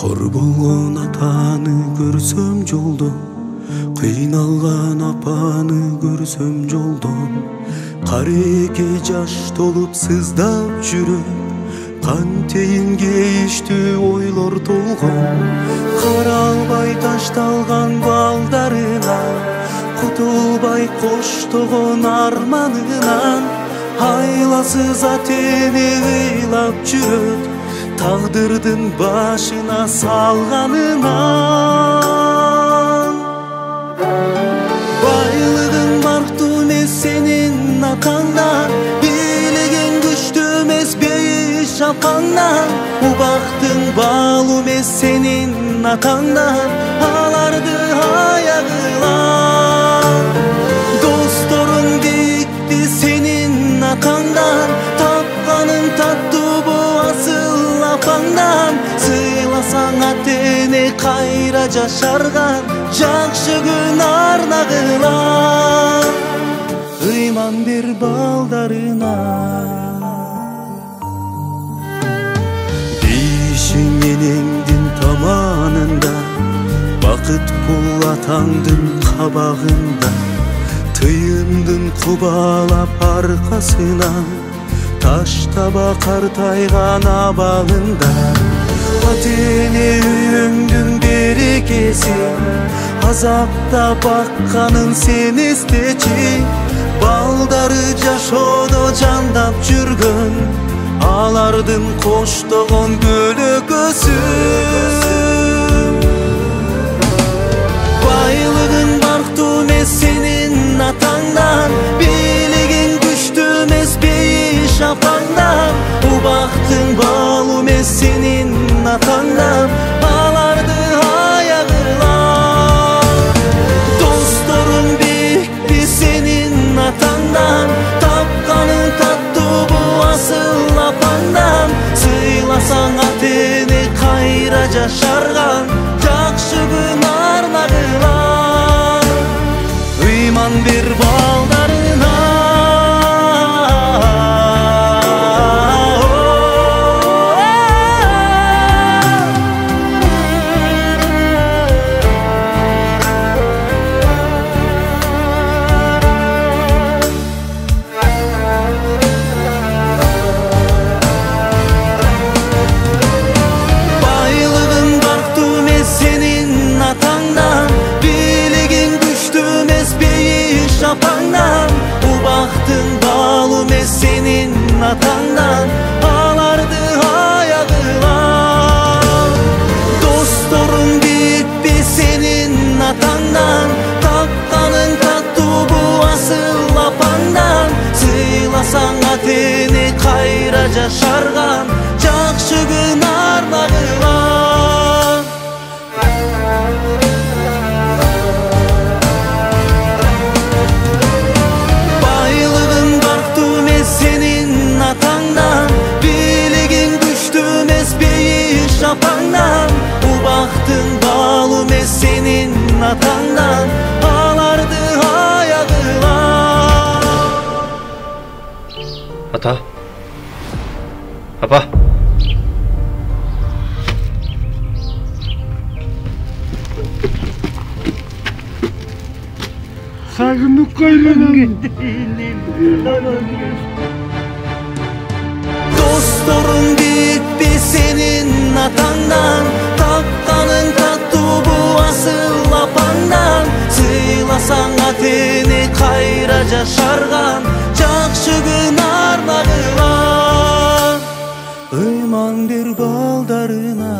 Кор болгон атаны көрсөм жолдон, кыйналган апаны көрсөм жолдон, кареке жаш толуп сыздап жүрөм, кантейин кейиштүү ойлор толгон, каралбай ташталган балдарына, кутулбай коштогон арманынан, айласыз атени ыйлап жүрөт, тагдырдын башына салганынан. Байлыгың бактуу эмес сенин атаңдан, бийлигиң күчтүү эмес бейиш апаңдан, убактың баалуу эмес сенин атаңдан, аларды аягылан. Досторуң дейикти сенин атаңдан, тапканың таттуу бу асыл апаңдан, сыйласаң атени кайра жашарган, жакшы күн арнагыла, ыйман бер балдарына. Дейишиң энеңдин таманында, бакыт бул атаңдын кабагында, тыйындын кубалап аркасына, таштаба картайган абагында. Атени үйүңдүн берекеси, азапта бакканын сен эстечи, балдары жашоодо жандап жүргөн, алардын коштогон көлөкөсү. Байлыгың бактуу эмес сенин атаңдан, бийлигиң күчтүү эмес бейиш апаңдан, убактың баалуу эмес сенин атаңдан, аларды аягылан. Досторуң бийикпи сенин атаңдан, тапканың таттуу бу асыл апаңдан, сыйласаң атени кайра жашарган, жакшы күн арнагыла, ыйман бер балдарына. Ubактың баалуу эмес сенин атаңдан, аларды аягылан. Досторуң бийикпи сенин атаңдан, тапканың таттуу бу асыл апаңдан, сыйласаң атени кайра жашарган, жакшы күн арнагыла. Бийлигиң күчтүү эмес бейиш апаңдан, убактың баалуу эмес сенин атаңдан, аларды аягыла. Ата, апа, сагынып кайрылам. Досторуң бийикпи сенин атаңдан, тапканың таттуу бу асыл апаңдан, сыйласаң атени кайра жашарган, жакшы күн арнагыла, ыйман бер балдарына.